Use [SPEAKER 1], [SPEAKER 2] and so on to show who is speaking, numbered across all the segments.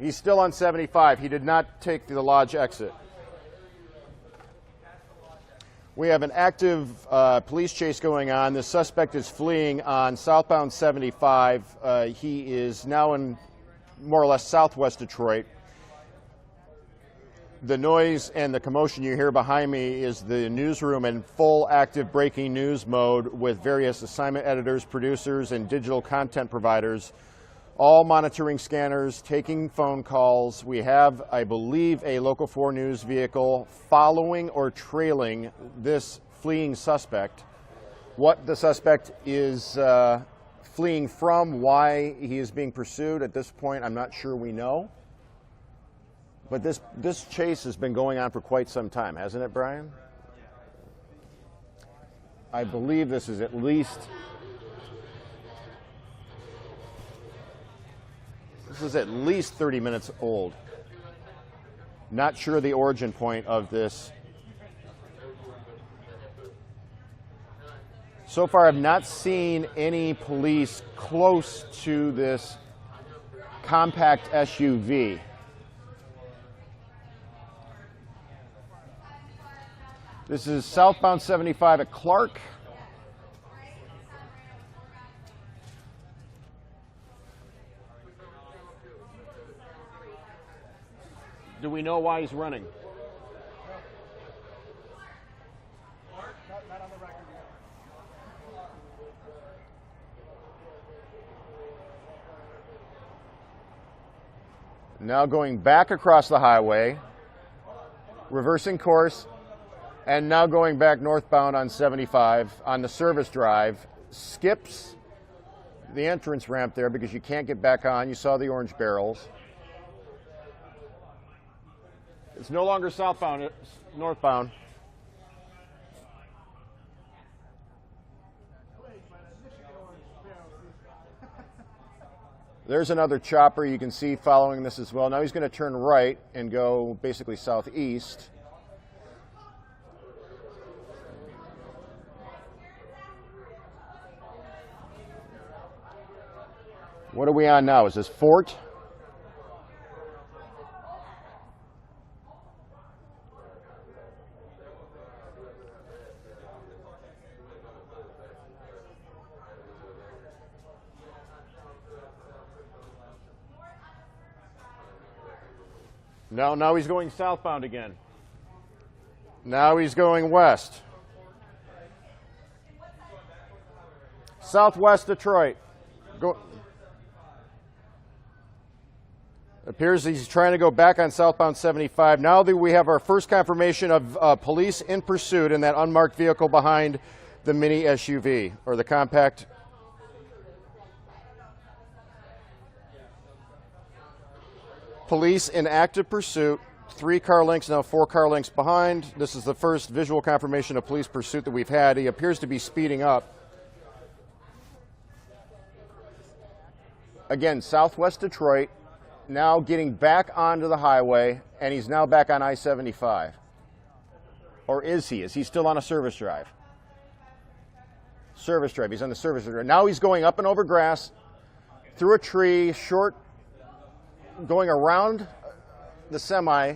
[SPEAKER 1] He's still on 75. He did not take the lodge exit. We have an active police chase going on. The suspect is fleeing on southbound 75. He is now in more or less southwest Detroit. The noise and the commotion you hear behind me is the newsroom in full active breaking news mode with various assignment editors, producers, and digital content providers, all monitoring scanners, taking phone calls. We have, I believe, a Local 4 News vehicle following or trailing this fleeing suspect. What the suspect is fleeing from, why he is being pursued at this point, I'm not sure we know. But this chase has been going on for quite some time, hasn't it, Brian? I believe this is at least 30 minutes old. Not sure the origin point of this. So far, I've not seen any police close to this compact SUV. This is southbound 75 at Clark. Do we know why he's running? Not on the record yet. Now going back across the highway, reversing course, and now going back northbound on 75 on the service drive, skips the entrance ramp there because you can't get back on. You saw the orange barrels. It's no longer southbound, it's northbound. There's another chopper you can see following this as well. Now he's going to turn right and go basically southeast. What are we on now? Is this Fort? No, now he's going southbound again. Now he's going west. Southwest Detroit. Go. Appears he's trying to go back on southbound 75. Now that we have our first confirmation of police in pursuit in that unmarked vehicle behind the mini SUV, or the compact. Police in active pursuit. 3 car lengths, now 4 car lengths behind. This is the first visual confirmation of police pursuit that we've had. He appears to be speeding up. Again, southwest Detroit. Now getting back onto the highway, and he's now back on I-75. Or is he? Is he still on a service drive? Service drive. He's on the service drive. Now he's going up and over grass, through a tree, short, going around the semi.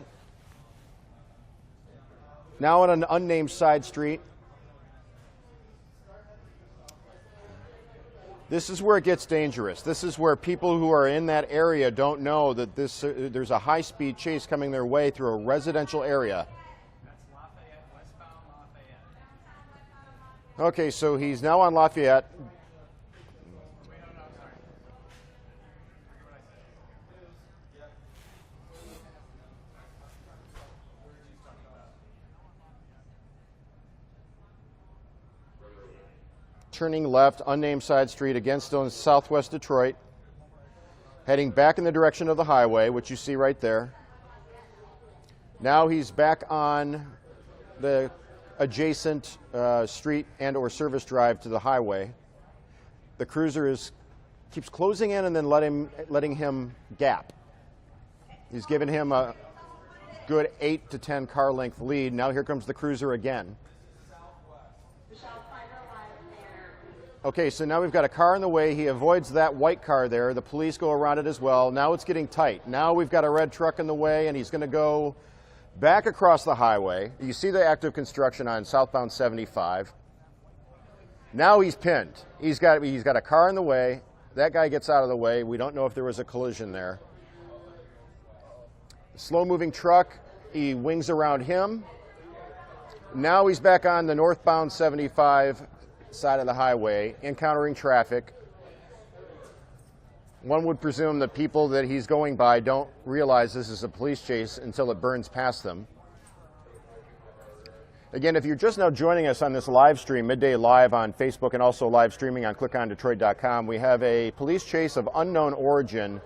[SPEAKER 1] Now on an unnamed side street. This is where it gets dangerous. This is where people who are in that area don't know that there's a high-speed chase coming their way through a residential area.
[SPEAKER 2] That's Lafayette, westbound Lafayette.
[SPEAKER 1] Okay, so he's now on Lafayette. Turning left, unnamed side street, again still in southwest Detroit, heading back in the direction of the highway, which you see right there. Now he's back on the adjacent street and or service drive to the highway. The cruiser keeps closing in and then letting him gap. He's given him a good 8 to 10 car length lead. Now here comes the cruiser again. Okay, so now we've got a car in the way. He avoids that white car there. The police go around it as well. Now it's getting tight. Now we've got a red truck in the way, and he's going to go back across the highway. You see the active construction on southbound 75. Now he's pinned. He's got a car in the way. That guy gets out of the way. We don't know if there was a collision there. Slow-moving truck, he wings around him. Now he's back on the northbound 75 side of the highway, encountering traffic. One would presume the people that he's going by don't realize this is a police chase until it burns past them. Again, if you're just now joining us on this live stream, Midday Live on Facebook and also live streaming on clickondetroit.com, we have a police chase of unknown origin,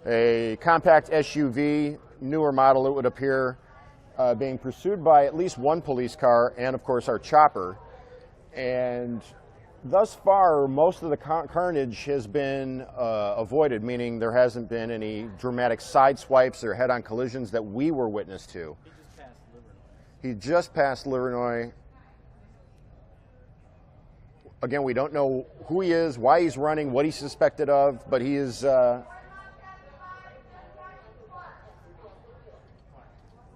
[SPEAKER 1] a compact SUV, newer model it would appear, being pursued by at least one police car and, of course, our chopper. And thus far, most of the carnage has been avoided, meaning there hasn't been any dramatic side swipes or head-on collisions that we were witness to. He just passed Livernois. Again, we don't know who he is, why he's running, what he's suspected of, but he is...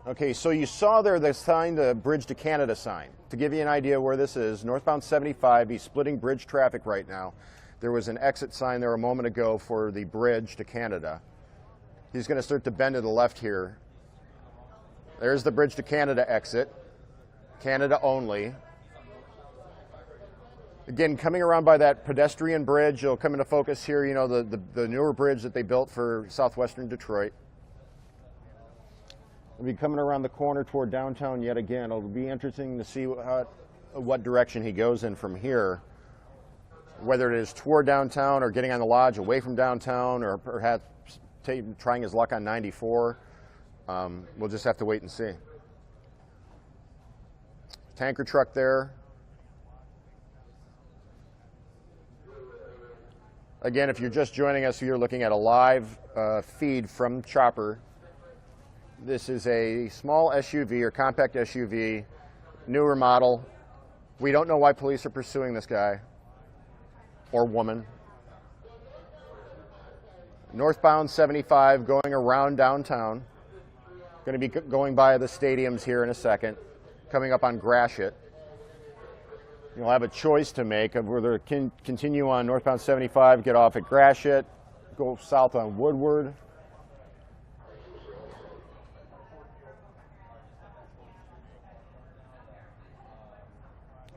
[SPEAKER 1] Okay, so you saw there the sign, the Bridge to Canada sign. To give you an idea where this is, northbound 75, he's splitting bridge traffic right now. There was an exit sign there a moment ago for the Bridge to Canada. He's going to start to bend to the left here. There's the Bridge to Canada exit, Canada only. Again, coming around by that pedestrian bridge, it'll come into focus here, you know, the newer bridge that they built for southwestern Detroit. We'll be coming around the corner toward downtown yet again. It'll be interesting to see what direction he goes in from here, whether it is toward downtown or getting on the lodge away from downtown or perhaps trying his luck on 94. We'll just have to wait and see. Tanker truck there. Again, if you're just joining us, you're looking at a live feed from Chopper. This is a small SUV or compact SUV, newer model. We don't know why police are pursuing this guy or woman. Northbound 75 going around downtown. Going to be going by the stadiums here in a second, coming up on Gratiot. You'll have a choice to make of whether to continue on northbound 75, get off at Gratiot, go south on Woodward.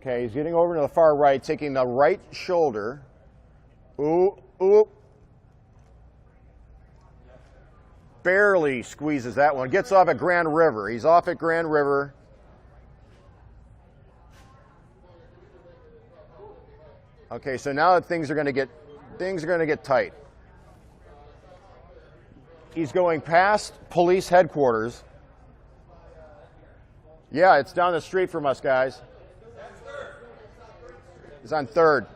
[SPEAKER 1] Okay, he's getting over to the far right, taking the right shoulder. Ooh, ooh. Barely squeezes that one. Gets off at Grand River. He's off at Grand River. Okay, so now that things are going to get tight. He's going past police headquarters. Yeah, it's down the street from us, guys. He's on 3rd.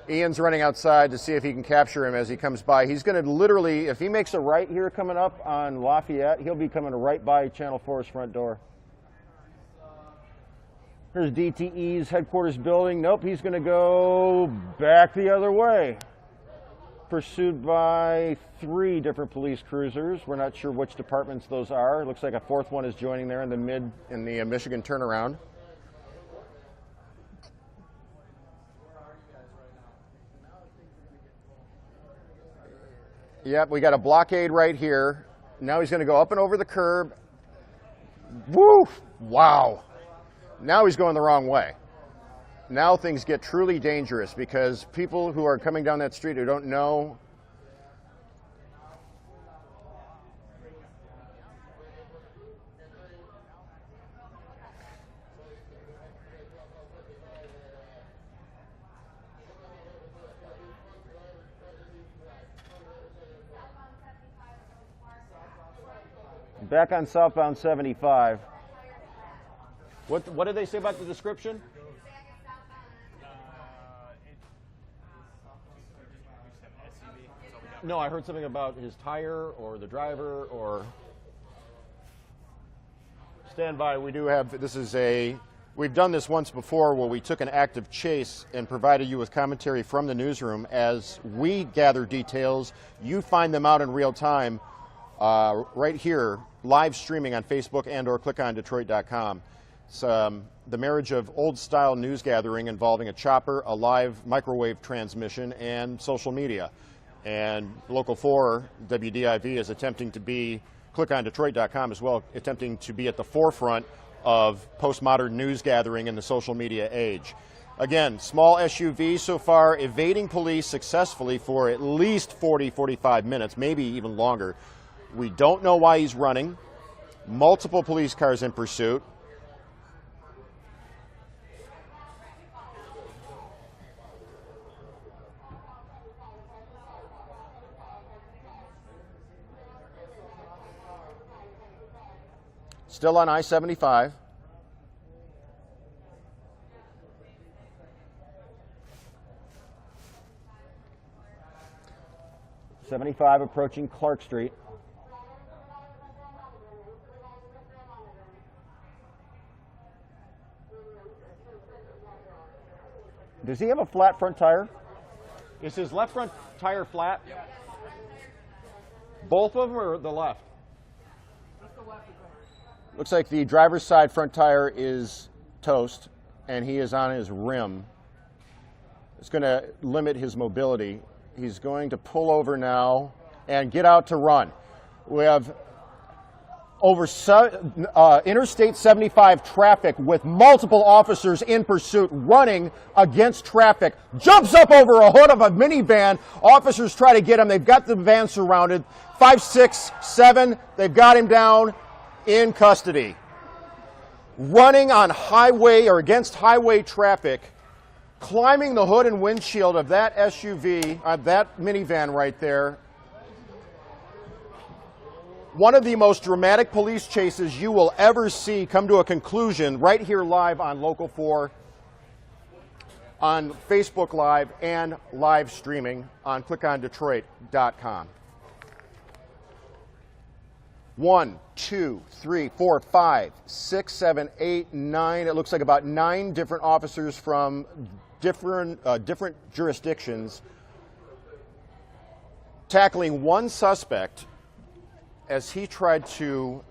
[SPEAKER 1] Ian's running outside to see if he can capture him as he comes by. He's going to literally, if he makes a right here coming up on Lafayette, he'll be coming right by Channel 4's front door. Here's DTE's headquarters building. Nope, he's going to go back the other way. Pursued by 3 different police cruisers. We're not sure which departments those are. It looks like a 4th one is joining there in the Michigan turnaround. Yep, we got a blockade right here. Now he's going to go up and over the curb. Woo! Wow. Now he's going the wrong way. Now things get truly dangerous because people who are coming down that street who don't know. Back on southbound 75. What did they say about the description? No, I heard something about his tire or the driver or... Stand by, we do have, this is a We've done this once before where we took an active chase and provided you with commentary from the newsroom. As we gather details, you find them out in real time right here, live streaming on Facebook and or clickondetroit.com. It's the marriage of old-style news gathering involving a chopper, a live microwave transmission, and social media. And Local 4, WDIV, is attempting to be, clickondetroit.com as well, attempting to be at the forefront of postmodern news gathering in the social media age. Again, small SUV so far evading police successfully for at least 40, 45 minutes, maybe even longer. We don't know why he's running. Multiple police cars in pursuit. Still on I-75. '75 approaching Clark Street. Does he have a flat front tire? Is his left front tire flat?
[SPEAKER 2] Yep.
[SPEAKER 1] Both of them or the left?
[SPEAKER 2] Just the left.
[SPEAKER 1] Looks like the driver's side front tire is toast, and he is on his rim. It's going to limit his mobility. He's going to pull over now and get out to run. We have over Interstate 75 traffic with multiple officers in pursuit running against traffic. Jumps up over a hood of a minivan. Officers try to get him. They've got the van surrounded. 5, 6, 7. They've got him down in custody. Running on highway or against highway traffic, climbing the hood and windshield of that SUV, that minivan right there. One of the most dramatic police chases you will ever see come to a conclusion right here live on Local 4, on Facebook Live, and live streaming on clickondetroit.com. 1, 2, 3, 4, 5, 6, 7, 8, 9. It looks like about 9 different officers from different jurisdictions tackling one suspect as he tried to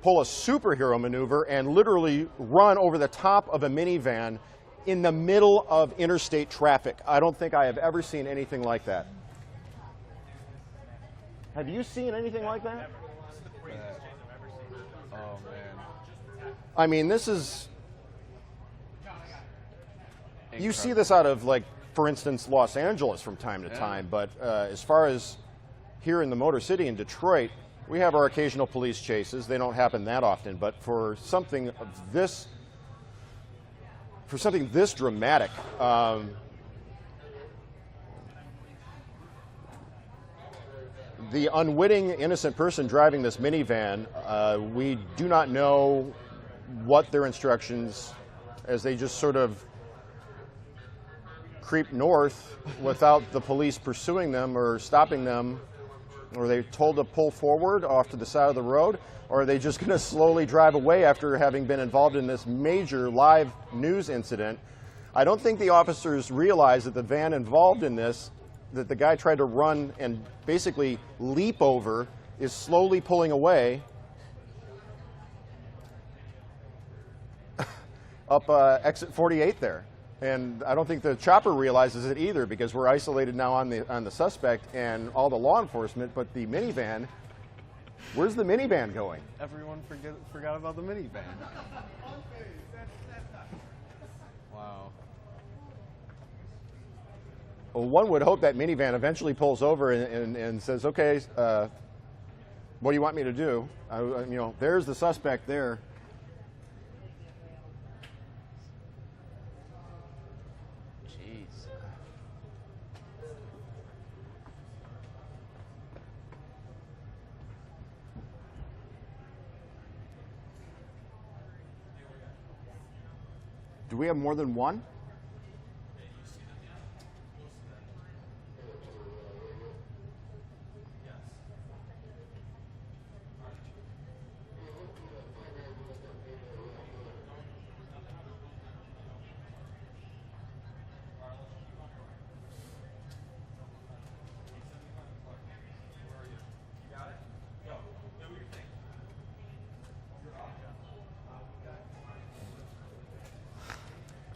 [SPEAKER 1] pull a superhero maneuver and literally run over the top of a minivan in the middle of interstate traffic. I don't think I have ever seen anything like that. Have you seen anything like that?
[SPEAKER 3] Oh, man.
[SPEAKER 1] I mean, this is... You see this out of, like, for instance, Los Angeles from time to time, but as far as here in the Motor City in Detroit, we have our occasional police chases. They don't happen that often, but for something of this, dramatic, the unwitting innocent person driving this minivan, we do not know what their instructions, as they just sort of creep north without the police pursuing them or stopping them. Or are they told to pull forward off to the side of the road? Or are they just going to slowly drive away after having been involved in this major live news incident? I don't think the officers realize that the van involved in this, that the guy tried to run and basically leap over, is slowly pulling away up exit 48 there. And I don't think the chopper realizes it either, because we're isolated now on the suspect and all the law enforcement, but the minivan, where's the minivan going?
[SPEAKER 3] Everyone forgot about the minivan. Wow.
[SPEAKER 1] Well, one would hope that minivan eventually pulls over and says, okay, what do you want me to do? There's the suspect there. Do we have more than one?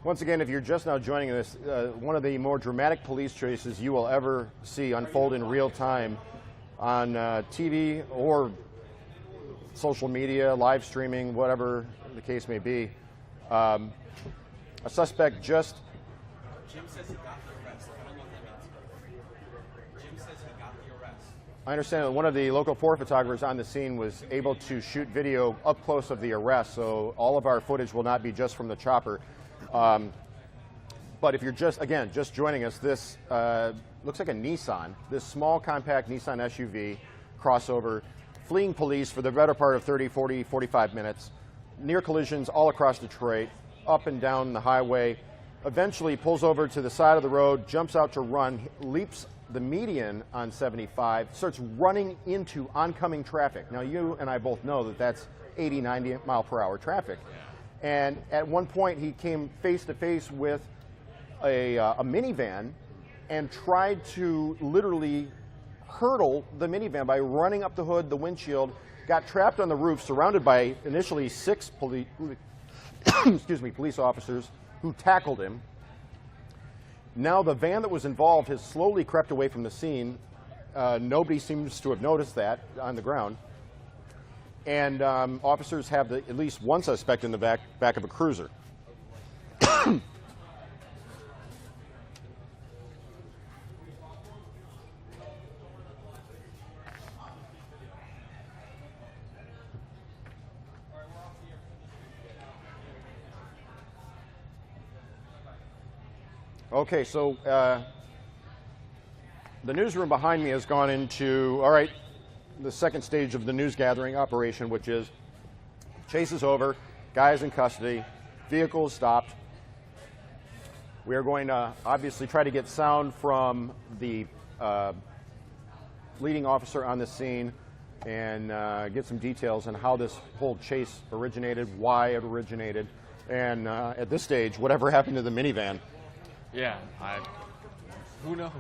[SPEAKER 1] Once again, if you're just now joining us, one of the more dramatic police chases you will ever see unfold in real time on TV or social media, live streaming, whatever the case may be. A suspect just...
[SPEAKER 4] Jim says he got the arrest. I don't know what that means. Jim says he got the arrest.
[SPEAKER 1] I understand that one of the local 4 photographers on the scene was able to shoot video up close of the arrest, so all of our footage will not be just from the chopper. But if you're just joining us, this looks like a Nissan, this small compact Nissan SUV crossover, fleeing police for the better part of 30, 40, 45 minutes, near collisions all across Detroit, up and down the highway, eventually pulls over to the side of the road, jumps out to run, leaps the median on 75, starts running into oncoming traffic. Now you and I both know that that's 80, 90 mile per hour traffic. And at one point he came face to face with a minivan and tried to literally hurdle the minivan by running up the hood, the windshield, got trapped on the roof, surrounded by initially 6 police officers who tackled him. Now the van that was involved has slowly crept away from the scene. Nobody seems to have noticed that on the ground. And officers have at least one suspect in the back of a cruiser. Okay, so the newsroom behind me has gone into, all right, the second stage of the news gathering operation, which is chase is over, guy is in custody, vehicle is stopped. We are going to obviously try to get sound from the leading officer on the scene and get some details on how this whole chase originated, why it originated, and at this stage, whatever happened to the minivan.
[SPEAKER 3] Yeah, who knows?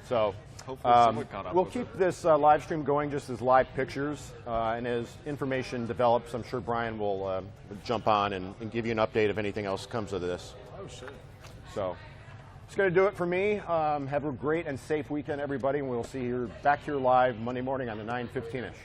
[SPEAKER 1] So
[SPEAKER 3] Hopefully someone caught up
[SPEAKER 1] we'll
[SPEAKER 3] with
[SPEAKER 1] keep this live stream going just as live pictures, and as information develops, I'm sure Brian will jump on and give you an update if anything else comes of this.
[SPEAKER 3] Oh, sure.
[SPEAKER 1] So it's going to do it for me. Have a great and safe weekend, everybody, and we'll see you back here live Monday morning on the 9:15-ish.